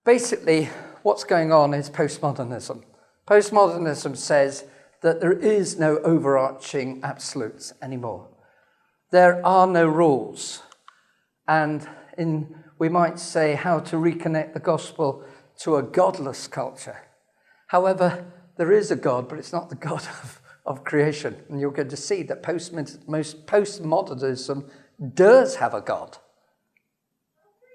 basically, what's going on is postmodernism. Postmodernism says that there is no overarching absolutes anymore. There are no rules. And we might say how to reconnect the gospel to a godless culture. However, there is a God, but it's not the God of creation. And you're going to see that postmodernism does have a God.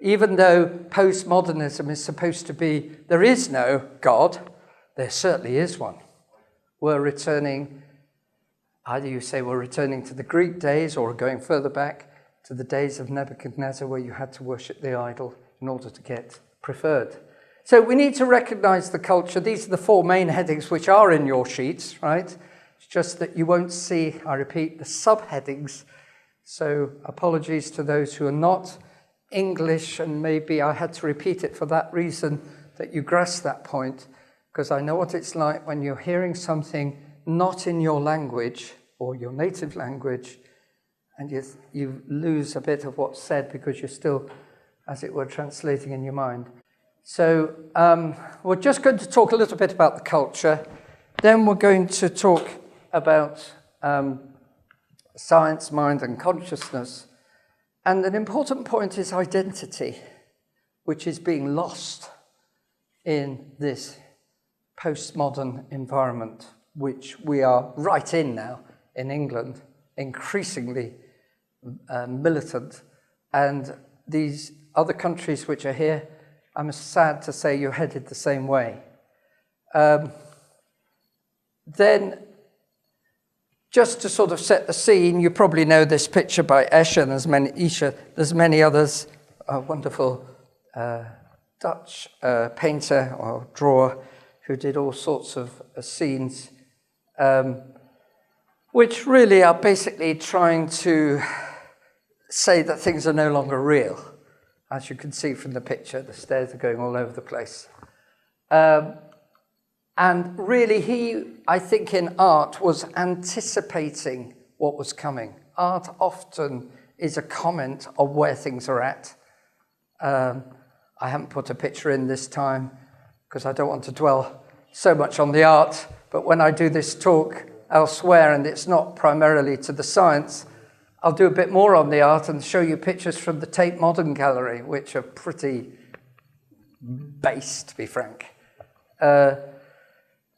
Even though postmodernism is supposed to be, there is no God, there certainly is one. We're returning, either you say we're returning to the Greek days or going further back to the days of Nebuchadnezzar where you had to worship the idol in order to get preferred. So we need to recognize the culture. These are the four main headings which are in your sheets, right? It's just that you won't see, I repeat, the subheadings. So apologies to those who are not English, and maybe I had to repeat it for that reason, that you grasp that point, because I know what it's like when you're hearing something not in your language or your native language, and you lose a bit of what's said because you're still, as it were, translating in your mind. So we're just going to talk a little bit about the culture. Then we're going to talk about science, mind, and consciousness. And an important point is identity, which is being lost in this postmodern environment, which we are right in now in England, increasingly militant. And these other countries which are here, I'm sad to say you're headed the same way. Then, just to sort of set the scene, you probably know this picture by Escher, there's many others, a wonderful Dutch painter or drawer who did all sorts of scenes, which really are basically trying to say that things are no longer real. As you can see from the picture, the stairs are going all over the place. And really, he, I think in art, was anticipating what was coming. Art often is a comment of where things are at. I haven't put a picture in this time because I don't want to dwell so much on the art, but when I do this talk elsewhere, and it's not primarily to the science, I'll do a bit more on the art and show you pictures from the Tate Modern Gallery, which are pretty base, to be frank.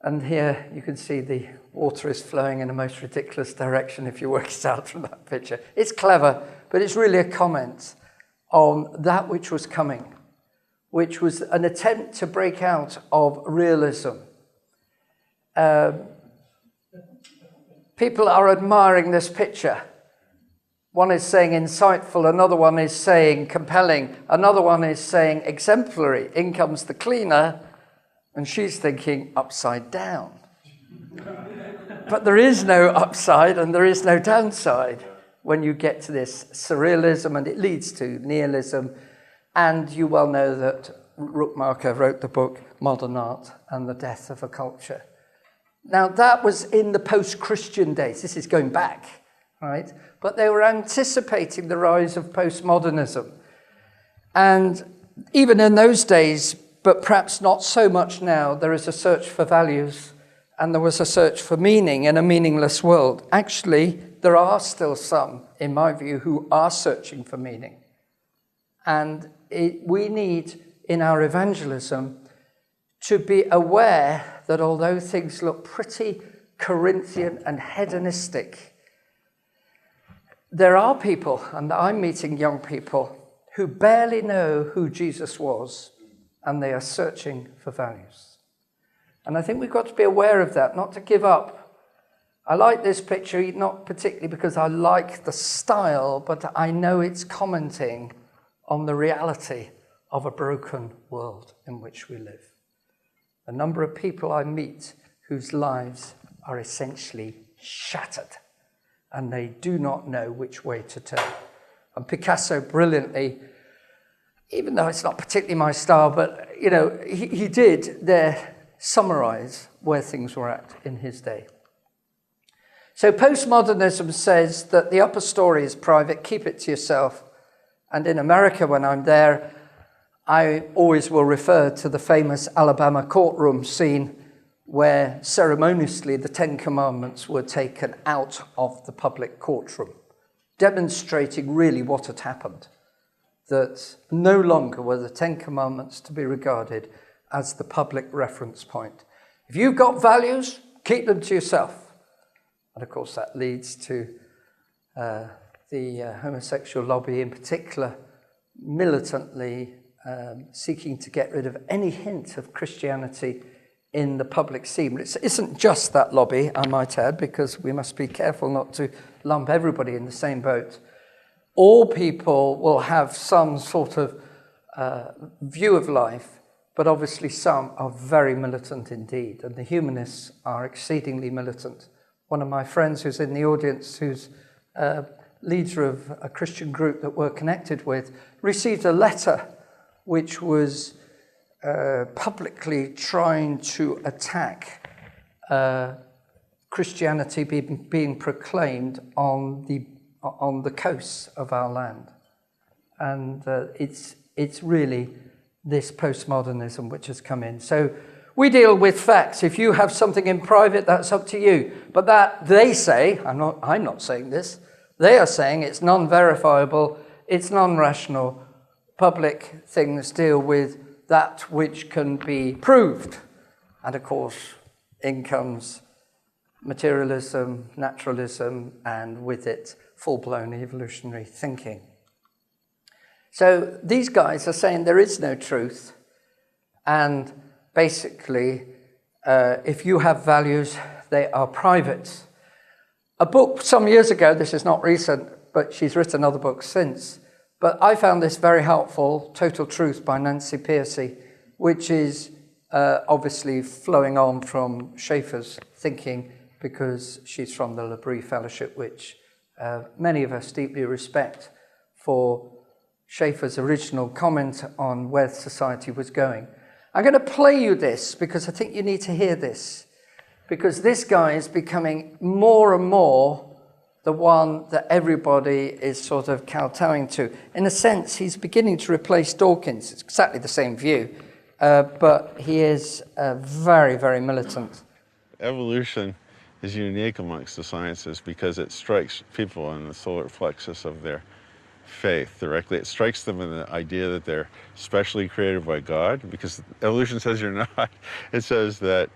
And here you can see the water is flowing in a most ridiculous direction if you work it out from that picture. It's clever, but it's really a comment on that which was coming, which was an attempt to break out of realism. People are admiring this picture. One is saying insightful, another one is saying compelling, another one is saying exemplary. In comes the cleaner, and she's thinking upside down. But there is no upside and there is no downside when you get to this surrealism, and it leads to nihilism. And you well know that Rookmarker wrote the book Modern Art and the Death of a Culture. Now, that was in the post-Christian days. This is going back, right? But they were anticipating the rise of postmodernism. And even in those days, but perhaps not so much now, there is a search for values, and there was a search for meaning in a meaningless world. Actually, there are still some, in my view, who are searching for meaning. And we need, in our evangelism, to be aware that although things look pretty Corinthian and hedonistic, there are people, and I'm meeting young people, who barely know who Jesus was, and they are searching for values. And I think we've got to be aware of that, not to give up. I like this picture, not particularly because I like the style, but I know it's commenting on the reality of a broken world in which we live. A number of people I meet whose lives are essentially shattered, and they do not know which way to turn. And Picasso brilliantly, even though it's not particularly my style, but you know, he did there summarize where things were at in his day. So postmodernism says that the upper story is private, keep it to yourself. And in America, when I'm there, I always will refer to the famous Alabama courtroom scene where ceremoniously the Ten Commandments were taken out of the public courtroom, demonstrating really what had happened, that no longer were the Ten Commandments to be regarded as the public reference point. If you've got values, keep them to yourself. And of course that leads to the homosexual lobby in particular militantly seeking to get rid of any hint of Christianity in the public scene. But it isn't just that lobby, I might add, because we must be careful not to lump everybody in the same boat. All people will have some sort of view of life, but obviously some are very militant indeed, and the humanists are exceedingly militant. One of my friends who's in the audience, who's leader of a Christian group that we're connected with, received a letter which was publicly trying to attack Christianity being proclaimed on the coasts of our land. And it's really this postmodernism which has come in. So we deal with facts. If you have something in private, that's up to you. But that, they say, I'm not saying this, they are saying it's non-verifiable, it's non-rational. Public things deal with that which can be proved. And of course, in comes materialism, naturalism, and with it, full-blown evolutionary thinking. So these guys are saying there is no truth, and basically, if you have values, they are private. A book some years ago, this is not recent, but she's written other books since, but I found this very helpful, Total Truth by Nancy Pearcey, which is obviously flowing on from Schaeffer's thinking, because she's from the L'Abri Fellowship, which many of us deeply respect for Schaeffer's original comment on where society was going. I'm going to play you this because I think you need to hear this, because this guy is becoming more and more the one that everybody is sort of kowtowing to. In a sense, he's beginning to replace Dawkins. It's exactly the same view, but he is very, very militant. Evolution is unique amongst the sciences because it strikes people in the solar plexus of their faith directly. It strikes them in the idea that they're specially created by God, because evolution says you're not. It says that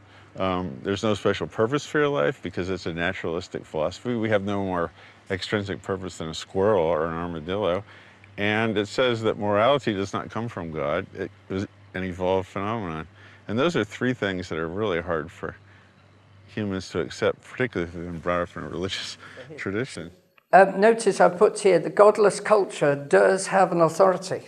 there's no special purpose for your life because it's a naturalistic philosophy. We have no more extrinsic purpose than a squirrel or an armadillo. And it says that morality does not come from God. It was an evolved phenomenon. And those are three things that are really hard for humans to accept, particularly if they've been brought up in a religious tradition. Notice I've put here, the godless culture does have an authority.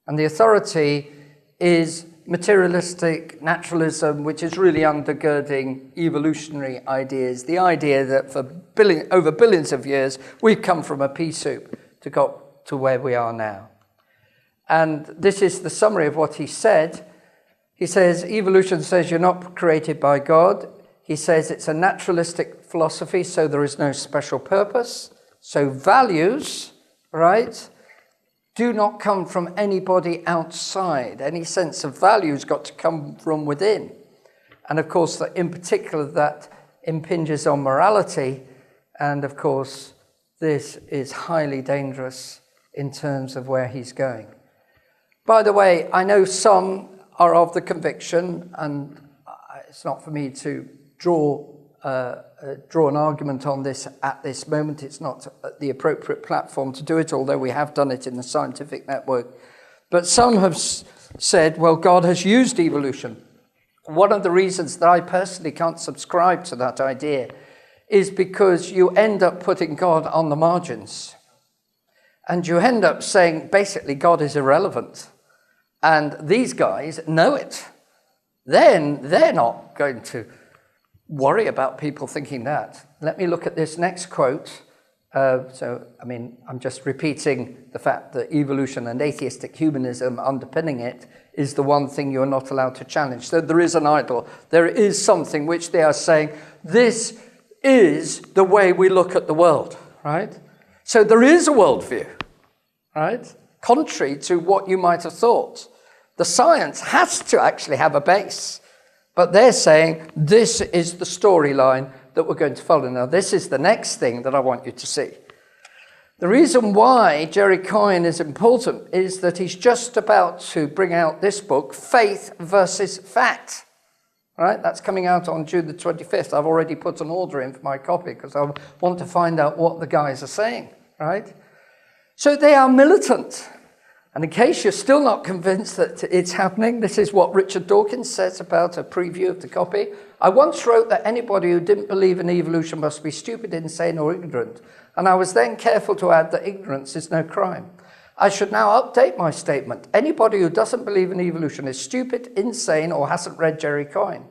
And the authority is materialistic naturalism, which is really undergirding evolutionary ideas. The idea that for over billions of years, we've come from a pea soup to got to where we are now. And this is the summary of what he said. He says, evolution says you're not created by God. He says it's a naturalistic philosophy, so there is no special purpose. So values, right, do not come from anybody outside. Any sense of value's got to come from within. And of course, in particular, that impinges on morality. And of course, this is highly dangerous in terms of where he's going. By the way, I know some are of the conviction, and it's not for me to draw an argument on this at this moment. It's not the appropriate platform to do it, although we have done it in the scientific network. But some have said, well, God has used evolution. One of the reasons that I personally can't subscribe to that idea is because you end up putting God on the margins. And you end up saying, basically, God is irrelevant. And these guys know it. Then they're not going to worry about people thinking that. Let me look at this next quote. I'm just repeating the fact that evolution and atheistic humanism underpinning it is the one thing you're not allowed to challenge. So there is an idol. There is something which they are saying, this is the way we look at the world, right? So there is a worldview, right? Contrary to what you might have thought. The science has to actually have a base. But they're saying this is the storyline that we're going to follow. Now, this is the next thing that I want you to see. The reason why Jerry Coyne is important is that he's just about to bring out this book, Faith versus Fact. Right? That's coming out on June the 25th. I've already put an order in for my copy because I want to find out what the guys are saying. Right? So they are militant. And in case you're still not convinced that it's happening, this is what Richard Dawkins says about a preview of the copy. I once wrote that anybody who didn't believe in evolution must be stupid, insane, or ignorant. And I was then careful to add that ignorance is no crime. I should now update my statement. Anybody who doesn't believe in evolution is stupid, insane, or hasn't read Jerry Coyne.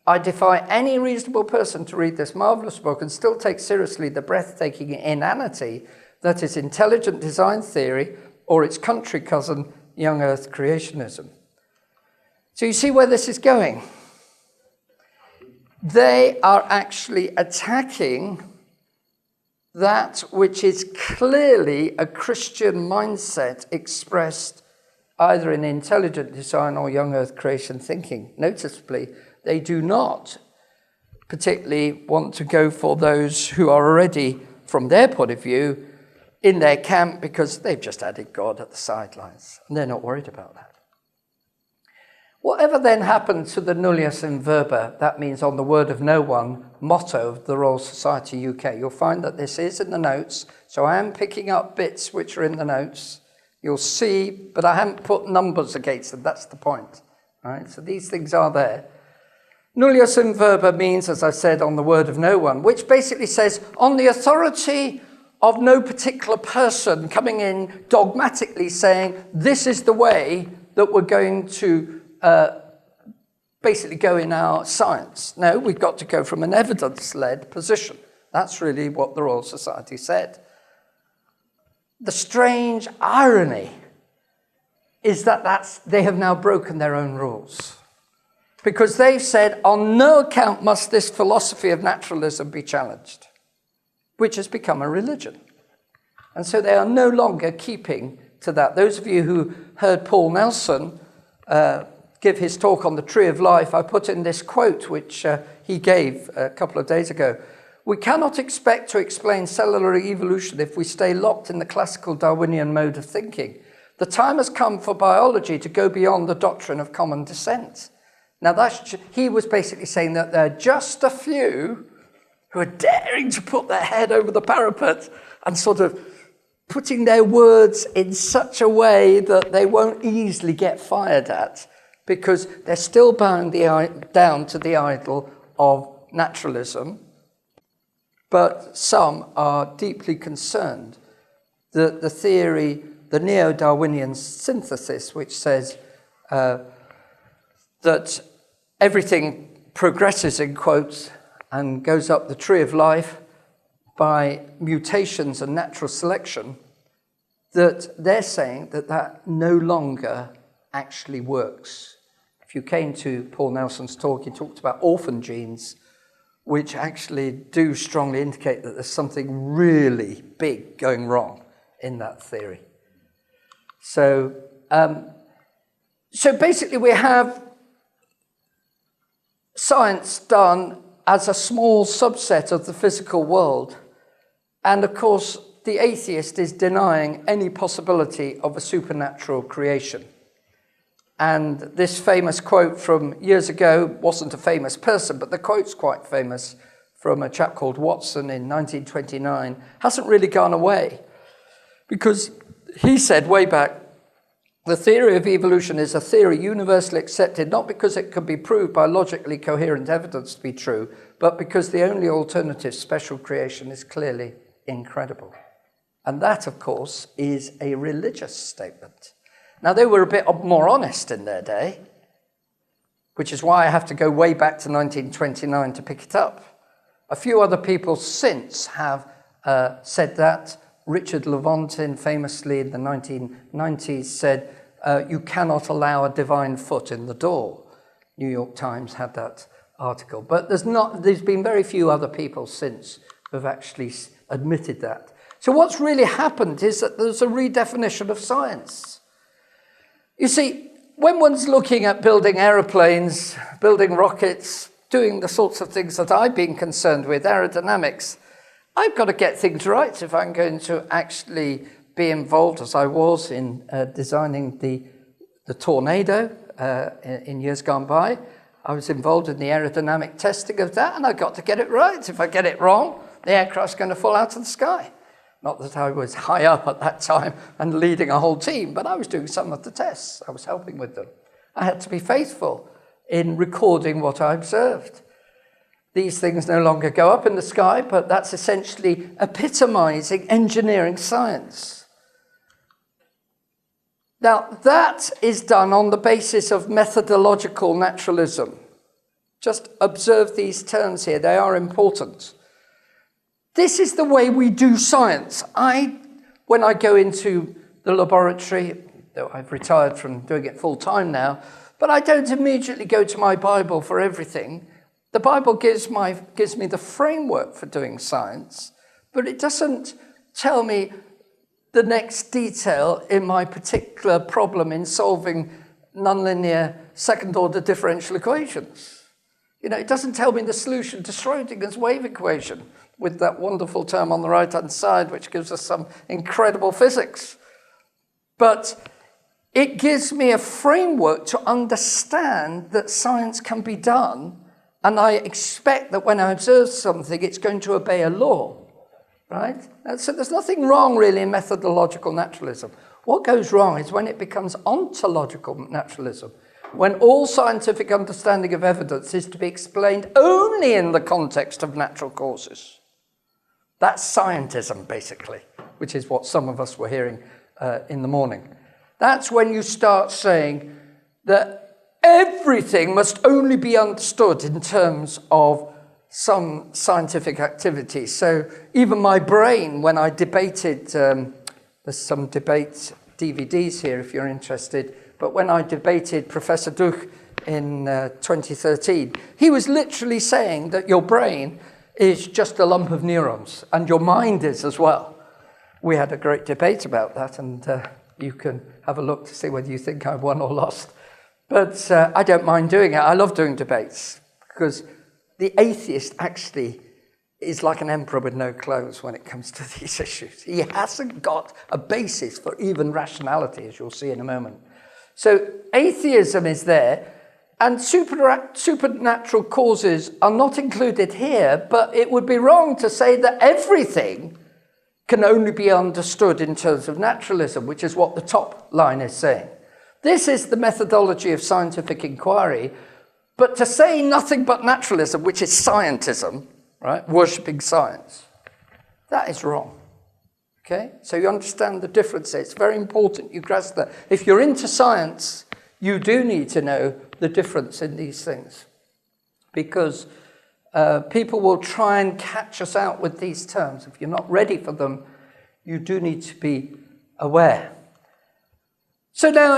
I defy any reasonable person to read this marvelous book and still take seriously the breathtaking inanity that is intelligent design theory or its country cousin, young earth creationism. So you see where this is going. They are actually attacking that which is clearly a Christian mindset expressed either in intelligent design or young earth creation thinking. Noticeably, they do not particularly want to go for those who are already, from their point of view, in their camp because they've just added God at the sidelines. And they're not worried about that. Whatever then happened to the nullius in verba, that means on the word of no one, motto of the Royal Society UK, you'll find that this is in the notes. So I am picking up bits which are in the notes. You'll see, but I haven't put numbers against them. That's the point. Right? So these things are there. Nullius in verba means, as I said, on the word of no one, which basically says on the authority of no particular person coming in dogmatically saying, this is the way that we're going to basically go in our science. No, we've got to go from an evidence-led position. That's really what the Royal Society said. The strange irony is that they have now broken their own rules. Because they've said, on no account must this philosophy of naturalism be challenged, which has become a religion. And so they are no longer keeping to that. Those of you who heard Paul Nelson give his talk on the tree of life, I put in this quote which he gave a couple of days ago. We cannot expect to explain cellular evolution if we stay locked in the classical Darwinian mode of thinking. The time has come for biology to go beyond the doctrine of common descent. Now, he was basically saying that there are just a few who are daring to put their head over the parapet and sort of putting their words in such a way that they won't easily get fired at because they're still bound down to the idol of naturalism. But some are deeply concerned that the theory, the neo-Darwinian synthesis, which says that everything progresses, in quotes, and goes up the tree of life by mutations and natural selection, that they're saying that that no longer actually works. If you came to Paul Nelson's talk, he talked about orphan genes, which actually do strongly indicate that there's something really big going wrong in that theory. So basically we have science done as a small subset of the physical world. And of course, the atheist is denying any possibility of a supernatural creation. And this famous quote from years ago wasn't a famous person, but the quote's quite famous from a chap called Watson in 1929, hasn't really gone away. Because he said way back, the theory of evolution is a theory universally accepted, not because it can be proved by logically coherent evidence to be true, but because the only alternative, special creation, is clearly incredible. And that, of course, is a religious statement. Now, they were a bit more honest in their day, which is why I have to go way back to 1929 to pick it up. A few other people since have said that. Richard Levantin famously in the 1990s said, you cannot allow a divine foot in the door. New York Times had that article. But there's been very few other people since who have actually admitted that. So what's really happened is that there's a redefinition of science. You see, when one's looking at building aeroplanes, building rockets, doing the sorts of things that I've been concerned with, aerodynamics, I've got to get things right if I'm going to actually be involved, as I was in designing the Tornado in years gone by. I was involved in the aerodynamic testing of that, and I got to get it right. If I get it wrong, the aircraft's going to fall out of the sky. Not that I was high up at that time and leading a whole team, but I was doing some of the tests. I was helping with them. I had to be faithful in recording what I observed. These things no longer go up in the sky, but that's essentially epitomizing engineering science. Now, that is done on the basis of methodological naturalism. Just observe these terms here. They are important. This is the way we do science. When I go into the laboratory, though I've retired from doing it full time now, but I don't immediately go to my Bible for everything. The Bible gives me the framework for doing science, but it doesn't tell me the next detail in my particular problem in solving nonlinear second-order differential equations. It doesn't tell me the solution to Schrödinger's wave equation with that wonderful term on the right-hand side, which gives us some incredible physics. But it gives me a framework to understand that science can be done, and I expect that when I observe something, it's going to obey a law, right? So there's nothing wrong, really, in methodological naturalism. What goes wrong is when it becomes ontological naturalism, when all scientific understanding of evidence is to be explained only in the context of natural causes. That's scientism, basically, which is what some of us were hearing in the morning. That's when you start saying that everything must only be understood in terms of some scientific activity. So even my brain, when I debated, there's some debate DVDs here if you're interested, but when I debated Professor Duch in 2013, he was literally saying that your brain is just a lump of neurons, and your mind is as well. We had a great debate about that, and you can have a look to see whether you think I won or lost. But I don't mind doing it. I love doing debates, because the atheist actually is like an emperor with no clothes when it comes to these issues. He hasn't got a basis for even rationality, as you'll see in a moment. So atheism is there, and supernatural causes are not included here, but it would be wrong to say that everything can only be understood in terms of naturalism, which is what the top line is saying. This is the methodology of scientific inquiry, but to say nothing but naturalism, which is scientism, right, worshipping science, that is wrong. Okay? So you understand the difference there. It's very important you grasp that. If you're into science, you do need to know the difference in these things, because people will try and catch us out with these terms. If you're not ready for them, you do need to be aware. So now,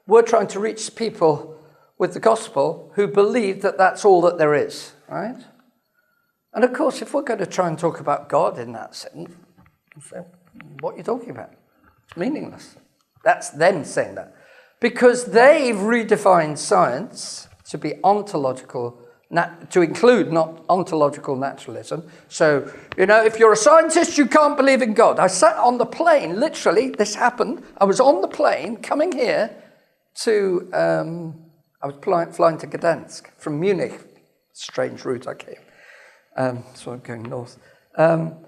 we're trying to reach people with the gospel who believe that that's all that there is, right? And of course, if we're going to try and talk about God in that sense, what are you talking about? It's meaningless. That's them saying that. Because they've redefined science to be ontological, to include not ontological naturalism. So, if you're a scientist, you can't believe in God. I sat on the plane, literally, this happened. I was on the plane coming here to, I was flying to Gdansk from Munich. Strange route I came. So I'm going north. And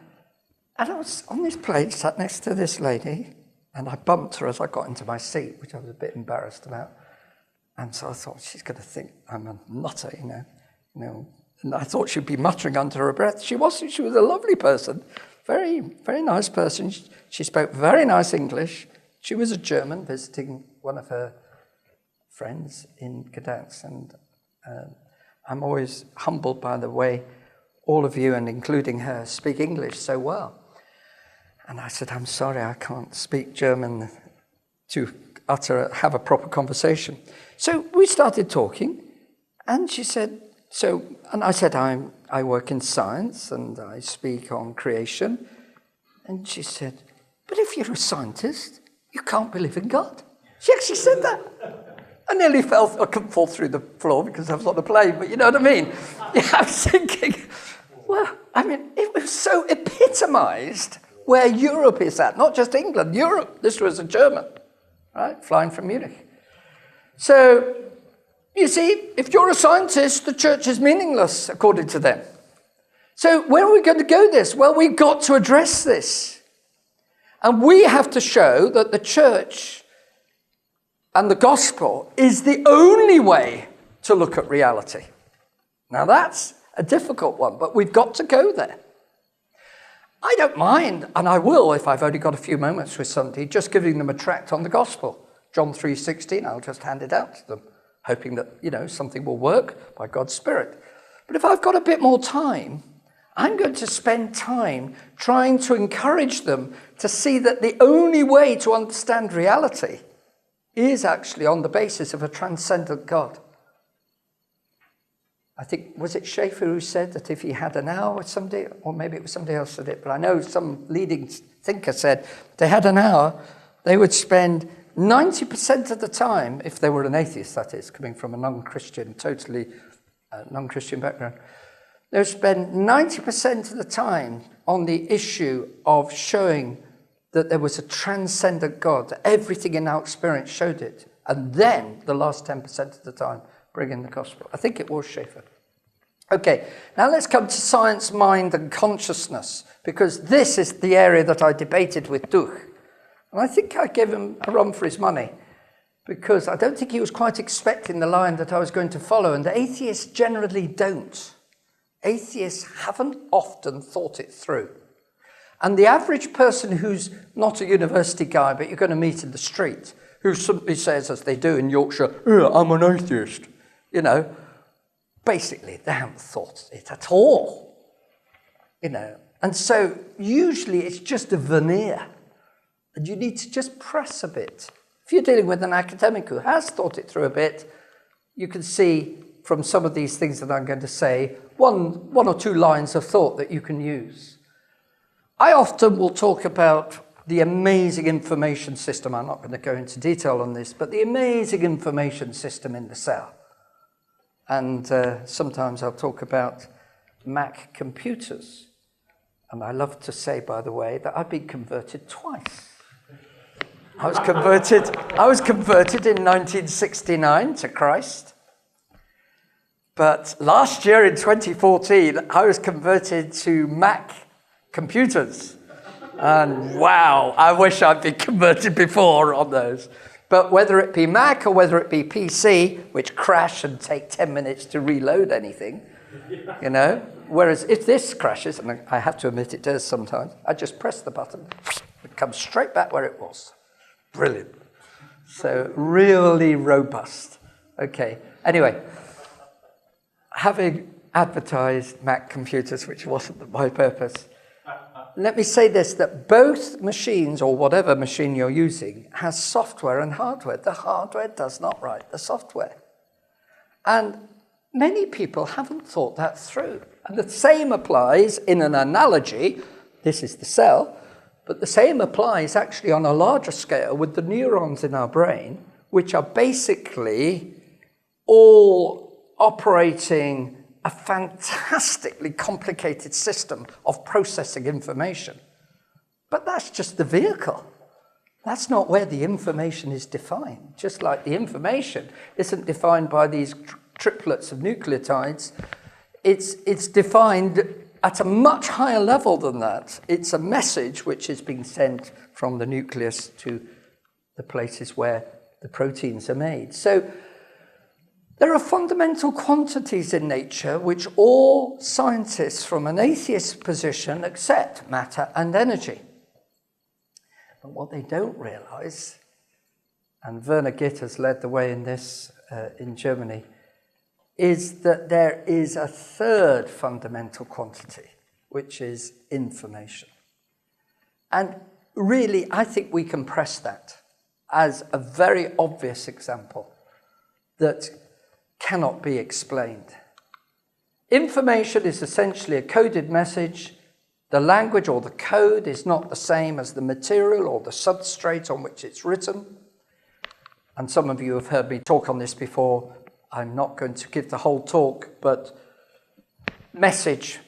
I was on this plane, sat next to this lady, and I bumped her as I got into my seat, which I was a bit embarrassed about. And so I thought, she's going to think I'm a nutter, And I thought she'd be muttering under her breath. She wasn't. She was a lovely person, very, very nice person. She spoke very nice English. She was a German visiting one of her friends in Gdansk. And I'm always humbled by the way all of you, and including her, speak English so well. And I said, I'm sorry, I can't speak German to have a proper conversation. So we started talking, and she said, and I said, I work in science, and I speak on creation. And she said, but if you're a scientist, you can't believe in God. She actually said that. I nearly I couldn't fall through the floor because I was on the plane, but you know what I mean? Yeah, I was thinking, well, I mean, it was so epitomized where Europe is at, not just England, Europe. This was a German, right, flying from Munich. So, you see, if you're a scientist, the church is meaningless, according to them. So where are we going to go this? Well, we've got to address this. And we have to show that the church and the gospel is the only way to look at reality. Now, that's a difficult one, but we've got to go there. I don't mind, and I will if I've only got a few moments with somebody, just giving them a tract on the gospel. John 3:16, I'll just hand it out to them, hoping that, something will work by God's Spirit. But if I've got a bit more time, I'm going to spend time trying to encourage them to see that the only way to understand reality is actually on the basis of a transcendent God. I think, was it Schaeffer who said that if he had an hour with somebody, or maybe it was somebody else said it, but I know some leading thinker said they had an hour, they would spend 90% of the time, if they were an atheist, that is, coming from a non-Christian, totally non-Christian background, they would spend 90% of the time on the issue of showing that there was a transcendent God, that everything in our experience showed it, and then the last 10% of the time bring in the gospel. I think it was Schaeffer. Okay, now let's come to science, mind, and consciousness, because this is the area that I debated with Duch. And I think I gave him a run for his money, because I don't think he was quite expecting the line that I was going to follow, and atheists generally don't. Atheists haven't often thought it through. And the average person who's not a university guy, but you're going to meet in the street, who simply says, as they do in Yorkshire, I'm an atheist, basically they haven't thought it at all, And so usually it's just a veneer, and you need to just press a bit. If you're dealing with an academic who has thought it through a bit, you can see from some of these things that I'm going to say, one or two lines of thought that you can use. I often will talk about the amazing information system. I'm not going to go into detail on this, but the amazing information system in the cell. And sometimes I'll talk about Mac computers. And I love to say, by the way, that I've been converted twice. I was converted in 1969 to Christ. But last year in 2014, I was converted to Mac computers. And wow, I wish I'd been converted before on those. But whether it be Mac or whether it be PC, which crash and take 10 minutes to reload anything, whereas if this crashes, and I have to admit it does sometimes, I just press the button, it comes straight back where it was. Brilliant. So really robust. Okay, anyway, having advertised Mac computers, which wasn't my purpose, let me say this, that both machines, or whatever machine you're using, has software and hardware. The hardware does not write the software. And many people haven't thought that through. And the same applies in an analogy, this is the cell, but the same applies actually on a larger scale with the neurons in our brain, which are basically all operating a fantastically complicated system of processing information. But that's just the vehicle. That's not where the information is defined. Just like the information isn't defined by these triplets of nucleotides, it's defined at a much higher level than that. It's a message which is being sent from the nucleus to the places where the proteins are made. So there are fundamental quantities in nature which all scientists from an atheist position accept: matter and energy. But what they don't realize, and Werner Gitt has led the way in this in Germany, is that there is a third fundamental quantity, which is information. And really, I think we can press that as a very obvious example that cannot be explained. Information is essentially a coded message. The language or the code is not the same as the material or the substrate on which it's written. and some of you have heard me talk on this before. I'm not going to give the whole talk, but message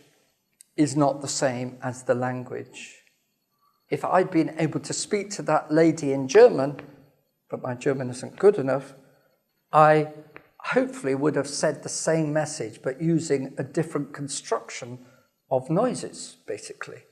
is not the same as the language. If I'd been able to speak to that lady in German, but my German isn't good enough, I hopefully would have said the same message, but using a different construction of noises, basically,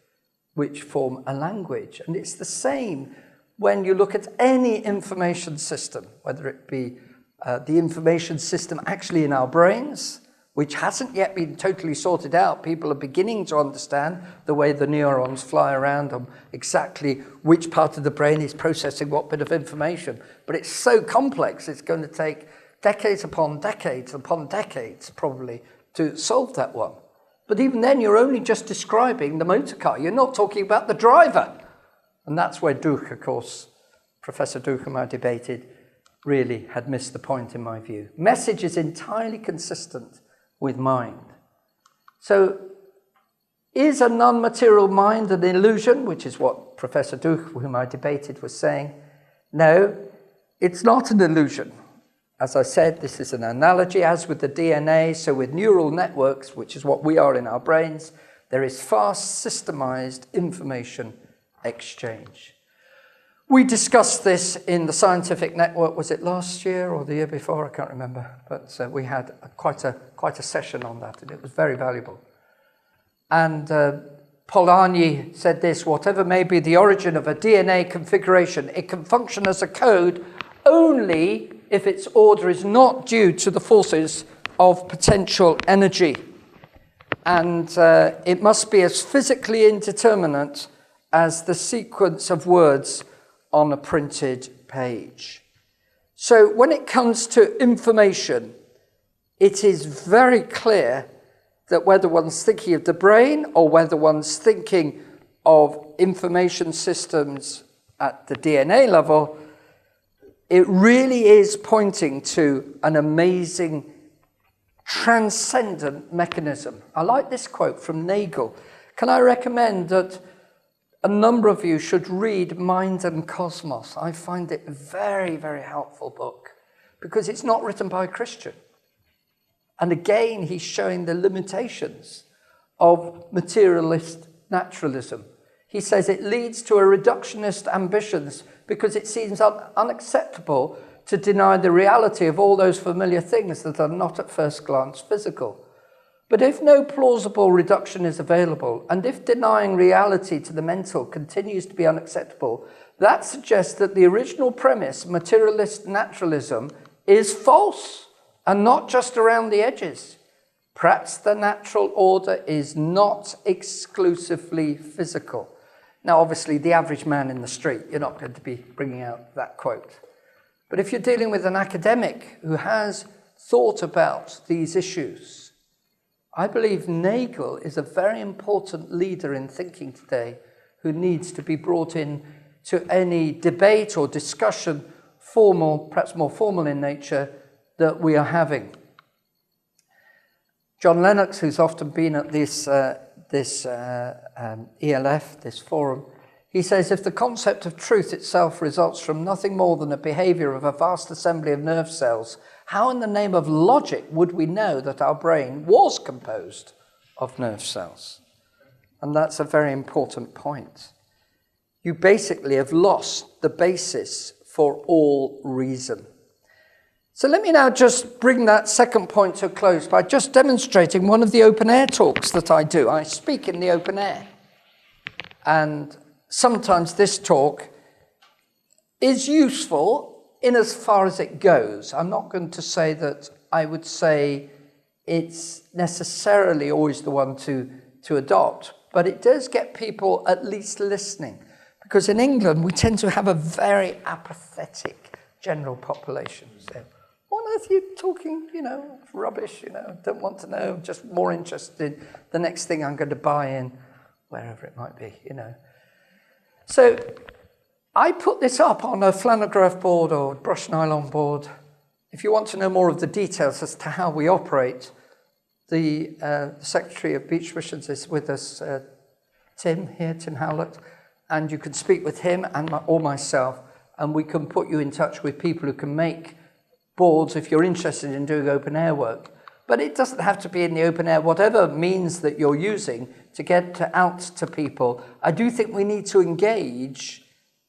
which form a language. And it's the same when you look at any information system, whether it be the information system actually in our brains, which hasn't yet been totally sorted out. People are beginning to understand the way the neurons fly around and exactly which part of the brain is processing what bit of information. But it's so complex, it's going to take decades upon decades upon decades, probably, to solve that one. But even then, you're only just describing the motor car. You're not talking about the driver. And that's where Duch, of course, Professor Duch and I debated, really had missed the point in my view. Message is entirely consistent with mind. So, is a non-material mind an illusion, which is what Professor Duch, whom I debated, was saying? No, it's not an illusion. As I said, this is an analogy, as with the DNA, so with neural networks, which is what we are in our brains, there is fast, systemized information exchange. We discussed this in the Scientific Network, was it last year or the year before? I can't remember, but we had quite a session on that, and it was very valuable. And Polanyi said this: whatever may be the origin of a DNA configuration, it can function as a code only if its order is not due to the forces of potential energy. And it must be as physically indeterminate as the sequence of words on a printed page. So when it comes to information, it is very clear that whether one's thinking of the brain or whether one's thinking of information systems at the DNA level, it really is pointing to an amazing transcendent mechanism. I like this quote from Nagel. Can I recommend that a number of you should read Mind and Cosmos? I find it a very, very helpful book because it's not written by a Christian. And again, he's showing the limitations of materialist naturalism. He says it leads to a reductionist ambitions because it seems unacceptable to deny the reality of all those familiar things that are not at first glance physical. But if no plausible reduction is available, and if denying reality to the mental continues to be unacceptable, that suggests that the original premise, materialist naturalism, is false and not just around the edges. Perhaps the natural order is not exclusively physical. Now, obviously, the average man in the street, you're not going to be bringing out that quote. But if you're dealing with an academic who has thought about these issues, I believe Nagel is a very important leader in thinking today who needs to be brought in to any debate or discussion, formal, perhaps more formal in nature, that we are having. John Lennox, who's often been at this ELF, this forum, he says, if the concept of truth itself results from nothing more than a behavior of a vast assembly of nerve cells, how in the name of logic would we know that our brain was composed of nerve cells? And that's a very important point. You basically have lost the basis for all reason. So let me now just bring that second point to a close by just demonstrating one of the open air talks that I do. I speak in the open air. And sometimes this talk is useful in as far as it goes. I'm not going to say that I would say it's necessarily always the one to adopt, but it does get people at least listening. Because in England, we tend to have a very apathetic general population. So, what on earth are you talking, rubbish, don't want to know, just more interested in the next thing I'm going to buy in, wherever it might be, So I put this up on a flannelgraph board or brushed nylon board. If you want to know more of the details as to how we operate, the Secretary of Beach Missions is with us, Tim Howlett, and you can speak with him or myself, and we can put you in touch with people who can make boards if you're interested in doing open air work. But it doesn't have to be in the open air, whatever means that you're using to get out to people. I do think we need to engage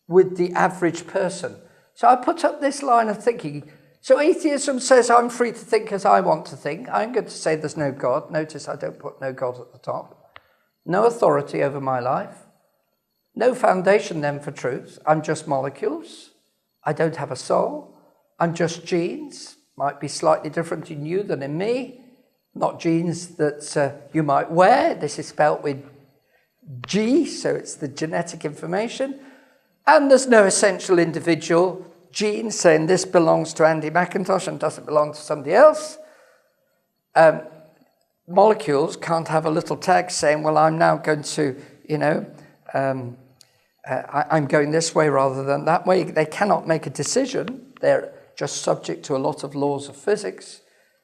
with the average person. So I put up this line of thinking. So atheism says I'm free to think as I want to think. I'm going to say there's no God. Notice I don't put no God at the top. No authority over my life. No foundation then for truth. I'm just molecules. I don't have a soul. I'm just genes. Might be slightly different in you than in me. Not genes that you might wear. This is spelt with G, so it's the genetic information. And there's no essential individual gene saying this belongs to Andy McIntosh and doesn't belong to somebody else. Molecules can't have a little tag saying, well, I'm now going to, I'm going this way rather than that way. They cannot make a decision. They're just subject to a lot of laws of physics.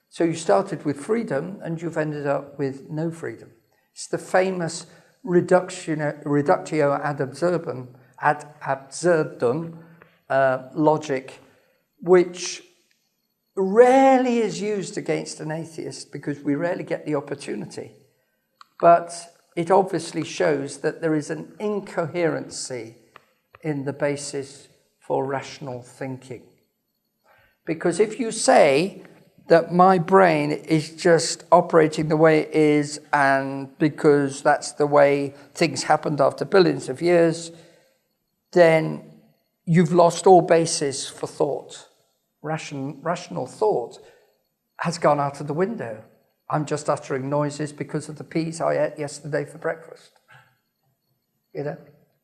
So you started with freedom and you've ended up with no freedom. It's the famous reductio ad absurdum logic, which rarely is used against an atheist because we rarely get the opportunity. But it obviously shows that there is an incoherency in the basis for rational thinking. Because if you say that my brain is just operating the way it is and because that's the way things happened after billions of years, then you've lost all basis for thought. Rational thought has gone out of the window. I'm just uttering noises because of the peas I ate yesterday for breakfast.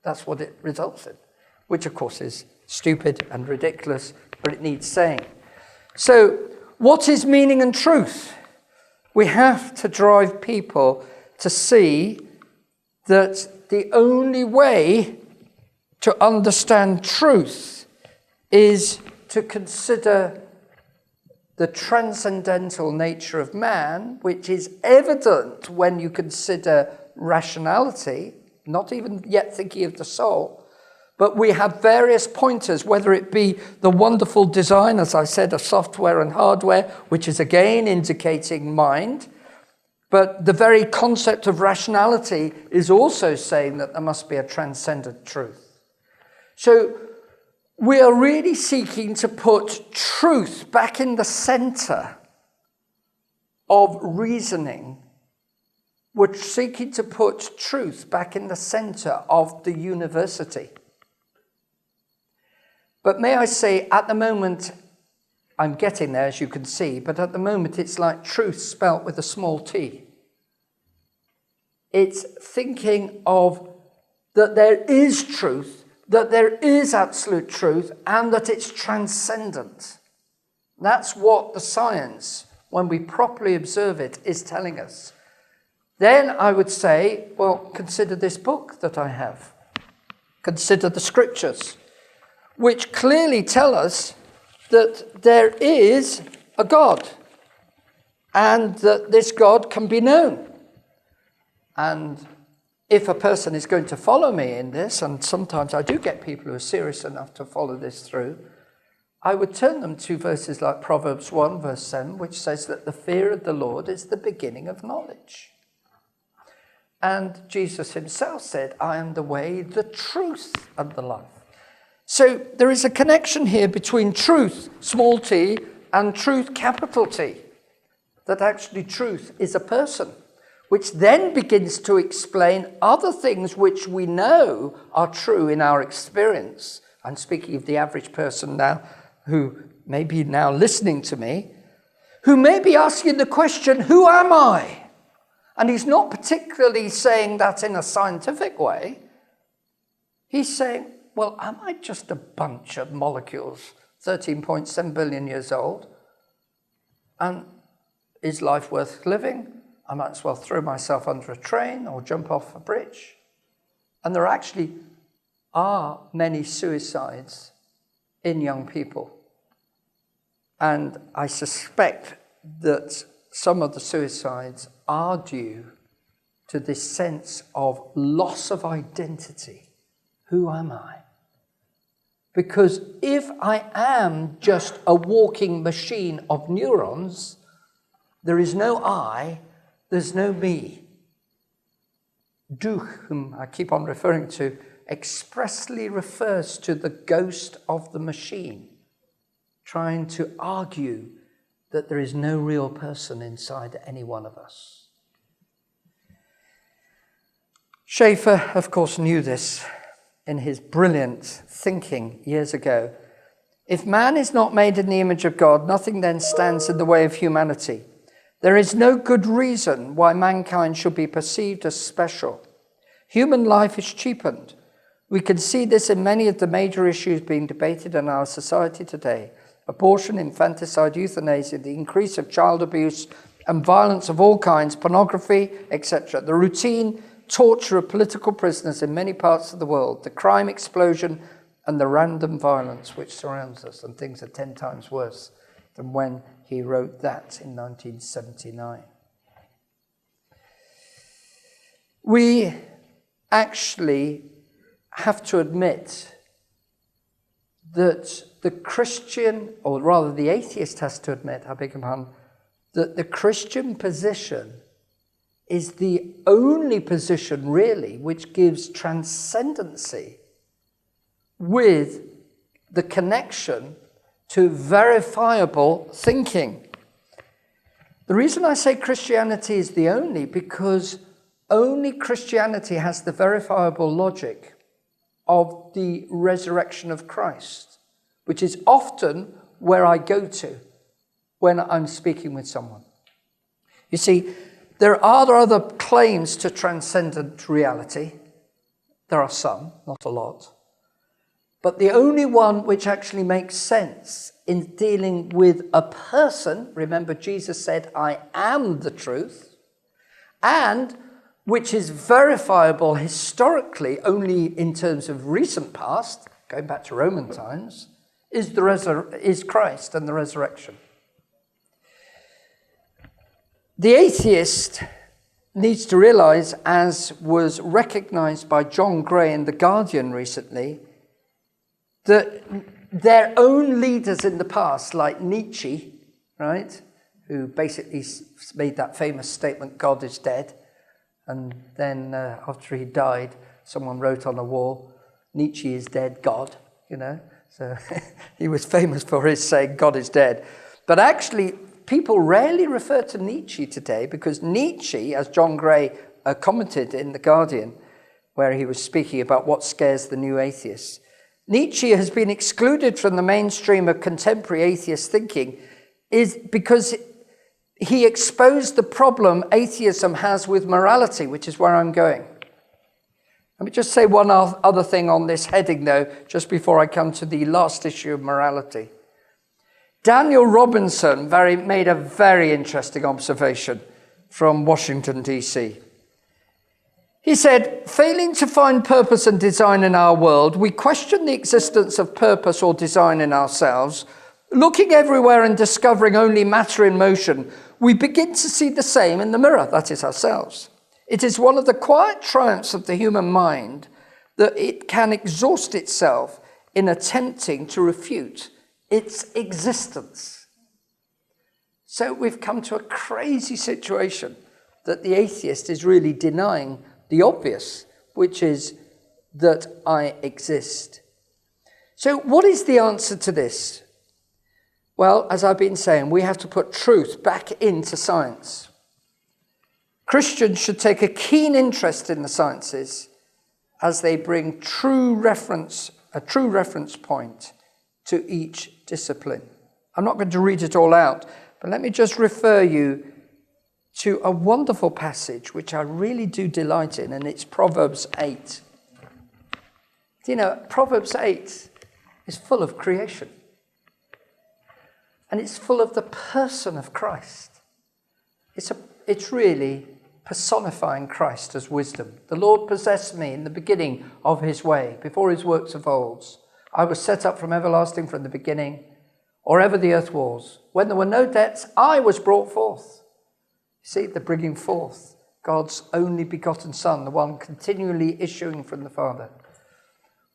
That's what it results in, which of course is stupid and ridiculous, but it needs saying. So, what is meaning and truth? We have to drive people to see that the only way to understand truth is to consider the transcendental nature of man, which is evident when you consider rationality, not even yet thinking of the soul. But we have various pointers, whether it be the wonderful design, as I said, of software and hardware, which is again indicating mind. But the very concept of rationality is also saying that there must be a transcendent truth. So we are really seeking to put truth back in the center of reasoning. We're seeking to put truth back in the center of the university. But may I say, at the moment, I'm getting there, as you can see, but at the moment it's like truth spelt with a small t. It's thinking of that there is truth, that there is absolute truth, and that it's transcendent. That's what the science, when we properly observe it, is telling us. Then I would say, well, consider this book that I have. Consider the scriptures, which clearly tell us that there is a God and that this God can be known. And if a person is going to follow me in this, and sometimes I do get people who are serious enough to follow this through, I would turn them to verses like Proverbs 1, verse 7, which says that the fear of the Lord is the beginning of knowledge. And Jesus himself said, I am the way, the truth, and the life. So there is a connection here between truth, small t, and truth, capital T. That actually truth is a person, which then begins to explain other things which we know are true in our experience. I'm speaking of the average person now, who may be now listening to me, who may be asking the question, who am I? And he's not particularly saying that in a scientific way. He's saying, well, am I just a bunch of molecules, 13.7 billion years old? And is life worth living? I might as well throw myself under a train or jump off a bridge. And there actually are many suicides in young people. And I suspect that some of the suicides are due to this sense of loss of identity. Who am I? Because if I am just a walking machine of neurons, there is no I, there's no me. Du, whom I keep on referring to, expressly refers to the ghost of the machine, trying to argue that there is no real person inside any one of us. Schaeffer, of course, knew this in his brilliant thinking years ago. If man is not made in the image of God, nothing then stands in the way of humanity. There is no good reason why mankind should be perceived as special. Human life is cheapened. We can see this in many of the major issues being debated in our society today. Abortion, infanticide, euthanasia, the increase of child abuse and violence of all kinds, pornography, etc. The routine torture of political prisoners in many parts of the world, the crime explosion and the random violence which surrounds us. And things are 10 times worse than when he wrote that in 1979. We actually have to admit that the Christian, or rather the atheist has to admit, I beg your pardon, that the Christian position is the only position really which gives transcendency with the connection to verifiable thinking. The reason I say Christianity is the only, because only Christianity has the verifiable logic of the resurrection of Christ, which is often where I go to when I'm speaking with someone. You see, there are other claims to transcendent reality. There are some, not a lot. But the only one which actually makes sense in dealing with a person, remember Jesus said, I am the truth, and which is verifiable historically only in terms of recent past, going back to Roman times, is Christ and the resurrection. The atheist needs to realize, as was recognized by John Gray in The Guardian recently, that their own leaders in the past, like Nietzsche, right, who basically made that famous statement, God is dead, and then after he died, someone wrote on a wall, Nietzsche is dead, God, you know. So he was famous for his saying, God is dead. But actually, people rarely refer to Nietzsche today, because Nietzsche, as John Gray commented in The Guardian, where he was speaking about what scares the new atheists, Nietzsche has been excluded from the mainstream of contemporary atheist thinking is because he exposed the problem atheism has with morality, which is where I'm going. Let me just say one other thing on this heading, though, just before I come to the last issue of morality. Daniel Robinson made a very interesting observation from Washington, D.C. He said, failing to find purpose and design in our world, we question the existence of purpose or design in ourselves. Looking everywhere and discovering only matter in motion, we begin to see the same in the mirror, that is ourselves. It is one of the quiet triumphs of the human mind that it can exhaust itself in attempting to refute its existence. So we've come to a crazy situation that the atheist is really denying the obvious, which is that I exist. So what is the answer to this? Well, as I've been saying, we have to put truth back into science. Christians should take a keen interest in the sciences as they bring a true reference point to each discipline. I'm not going to read it all out, but let me just refer you to a wonderful passage which I really do delight in, and it's Proverbs 8. You know, Proverbs 8 is full of creation. And it's full of the person of Christ. It's really personifying Christ as wisdom. The Lord possessed me in the beginning of his way, before his works of old. I was set up from everlasting, from the beginning, or ever the earth was. When there were no depths, I was brought forth. See, the bringing forth, God's only begotten Son, the one continually issuing from the Father.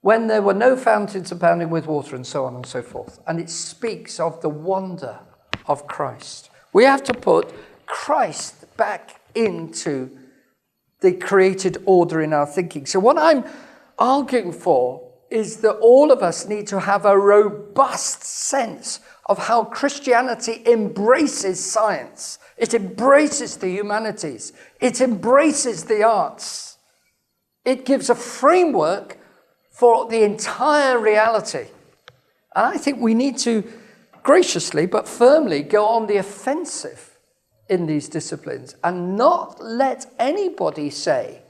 when there were no fountains abounding with water, and so on and so forth. And it speaks of the wonder of Christ. We have to put Christ back into the created order in our thinking. So what I'm arguing for is that all of us need to have a robust sense of how Christianity embraces science. It embraces the humanities. It embraces the arts. It gives a framework for the entire reality. And I think we need to graciously but firmly go on the offensive in these disciplines and not let anybody say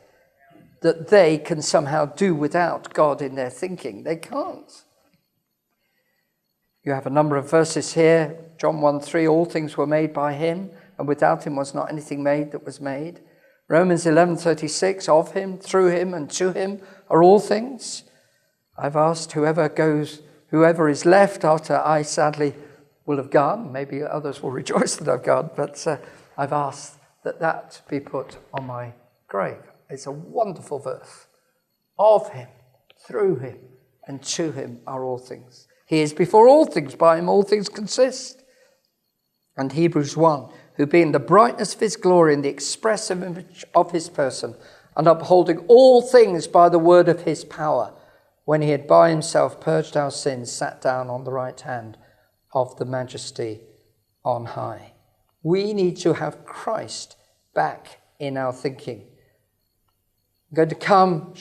that they can somehow do without God in their thinking. They can't. You have a number of verses here. John 1:3, all things were made by him, and without him was not anything made that was made. Romans 11:36, of him, through him, and to him are all things. I've asked whoever is left after I sadly will have gone, maybe others will rejoice that I've gone, but I've asked that be put on my grave. It's a wonderful verse. Of him, through him, and to him are all things. He is before all things, by him all things consist. And Hebrews 1, who being the brightness of his glory and the express image of his person, and upholding all things by the word of his power, when he had by himself purged our sins, sat down on the right hand of the majesty on high. We need to have Christ back in our thinking. I'm going to come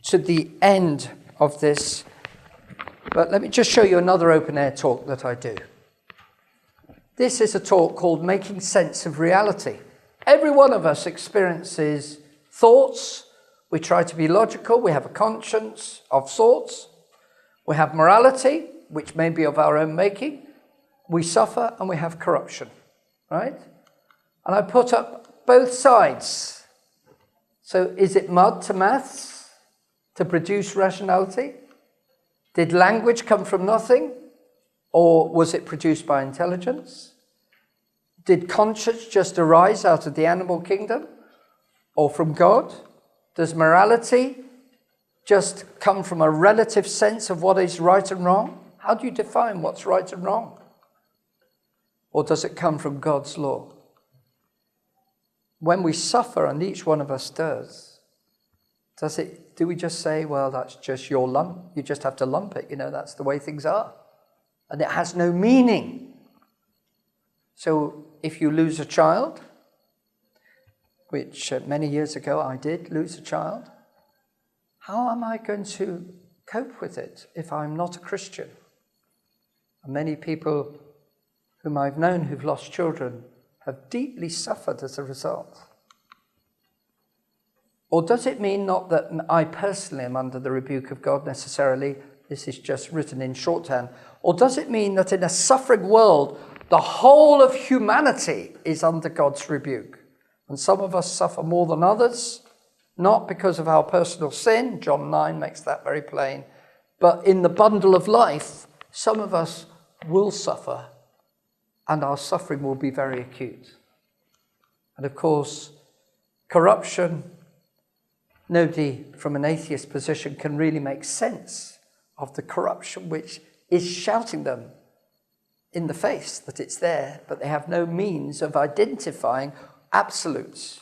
to the end of this, but let me just show you another open-air talk that I do. This is a talk called Making Sense of Reality. Every one of us experiences thoughts. We try to be logical. We have a conscience of sorts. We have morality, which may be of our own making. We suffer and we have corruption, right? And I put up both sides. So is it mud to maths to produce rationality? Did language come from nothing? Or was it produced by intelligence? Did conscience just arise out of the animal kingdom or from God? Does morality just come from a relative sense of what is right and wrong? How do you define what's right and wrong? Or does it come from God's law? When we suffer, and each one of us does we just say, well, that's just your lump. You just have to lump it. That's the way things are. And it has no meaning. So if you lose a child, which many years ago I did lose a child, how am I going to cope with it if I'm not a Christian? And many people whom I've known who've lost children have deeply suffered as a result. Or does it mean not that I personally am under the rebuke of God necessarily? This is just written in shorthand. Or does it mean that in a suffering world, the whole of humanity is under God's rebuke? And some of us suffer more than others, not because of our personal sin. John 9 makes that very plain. But in the bundle of life, some of us will suffer, and our suffering will be very acute. And of course, corruption, nobody from an atheist position can really make sense of the corruption which is shouting them in the face that it's there, but they have no means of identifying absolutes.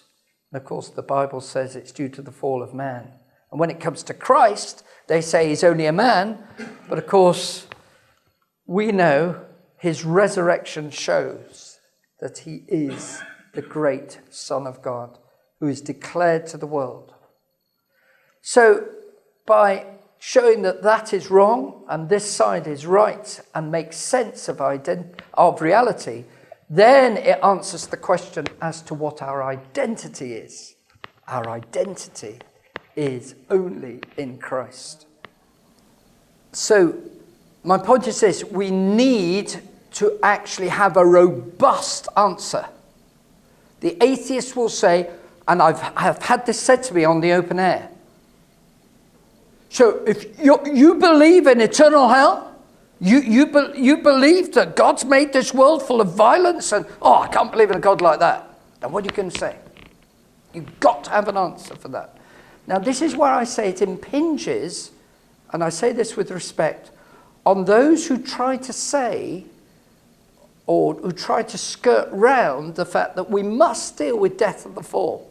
And of course, the Bible says it's due to the fall of man. And when it comes to Christ, they say he's only a man, but of course, we know his resurrection shows that he is the great Son of God who is declared to the world. So by showing that is wrong and this side is right and makes sense of reality, then it answers the question as to what our identity is. Our identity is only in Christ. So my point is this: we need to actually have a robust answer. The atheist will say, and I've had this said to me on the open air, so if you believe in eternal hell, you believe that God's made this world full of violence, and I can't believe in a God like that. Then what are you going to say? You've got to have an answer for that. Now this is where I say it impinges, and I say this with respect, on those who try to say, or who try to skirt round the fact that we must deal with death and the fall.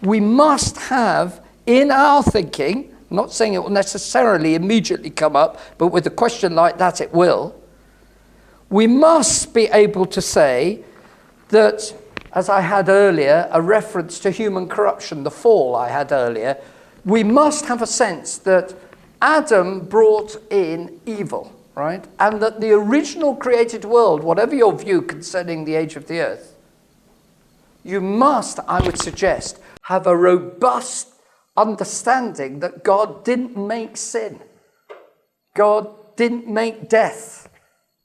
We must have in our thinking, I'm not saying it will necessarily immediately come up, but with a question like that it will, we must be able to say that, as I had earlier, a reference to human corruption, the fall I had earlier, we must have a sense that Adam brought in evil, right? And that the original created world, whatever your view concerning the age of the earth, you must, I would suggest, have a robust understanding that God didn't make sin. God didn't make death.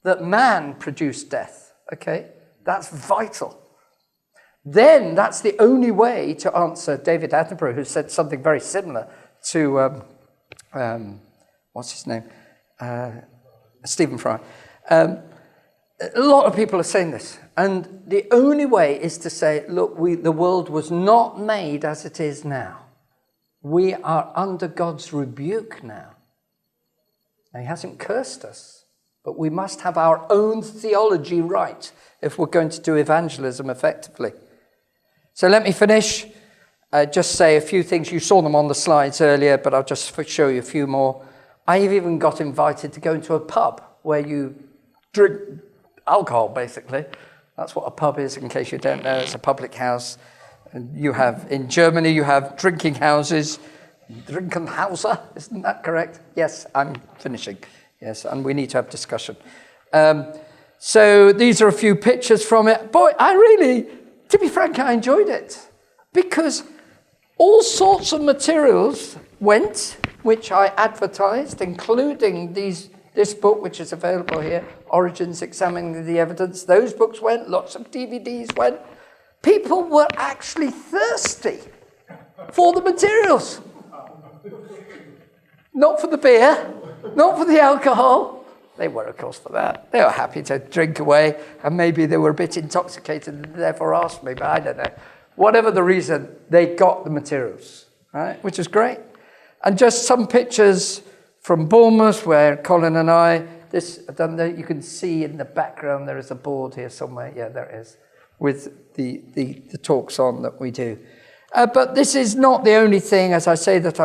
That man produced death, okay? That's vital. Then that's the only way to answer David Attenborough, who said something very similar to, what's his name? Stephen Fry. A lot of people are saying this, and the only way is to say, look, the world was not made as it is now. We are under God's rebuke now. And he hasn't cursed us, but we must have our own theology right if we're going to do evangelism effectively. So let me finish. Just say a few things. You saw them on the slides earlier, but I'll just show you a few more. I've even got invited to go into a pub where you drink alcohol, basically. That's what a pub is, in case you don't know. It's a public house. And you have, in Germany, you have drinking houses. Drinkenhauser, isn't that correct? Yes, I'm finishing. Yes, and we need to have discussion. So these are a few pictures from it. Boy, I really, to be frank, I enjoyed it. Because all sorts of materials went, which I advertised, including this book, which is available here, Origins Examining the Evidence. Those books went, lots of DVDs went. People were actually thirsty for the materials. Not for the beer, not for the alcohol. They were, of course, for that. They were happy to drink away, and maybe they were a bit intoxicated and therefore asked me, but I don't know. Whatever the reason, they got the materials, right? Which is great. And just some pictures from Bournemouth, where Colin and I, you can see in the background, there is a board here somewhere. Yeah, there it is, with the talks on that we do. But this is not the only thing. As I say that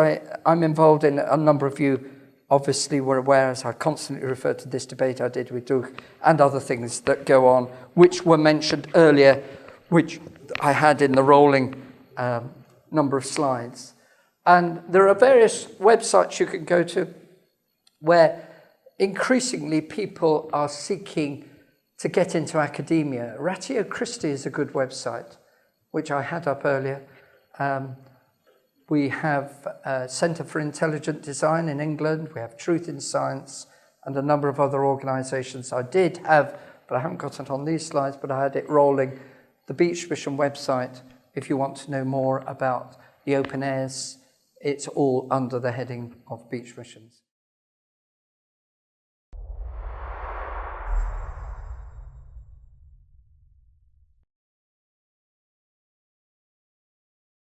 I'm involved in, a number of you obviously were aware, as I constantly refer to this debate I did with Doug, and other things that go on, which were mentioned earlier, which I had in the rolling number of slides. And there are various websites you can go to where increasingly people are seeking to get into academia. Ratio Christi is a good website, which I had up earlier. We have a Centre for Intelligent Design in England. We have Truth in Science and a number of other organisations. I did have, but I haven't got it on these slides, but I had it rolling, the Beach Mission website. If you want to know more about the open airs, it's all under the heading of Beach Missions.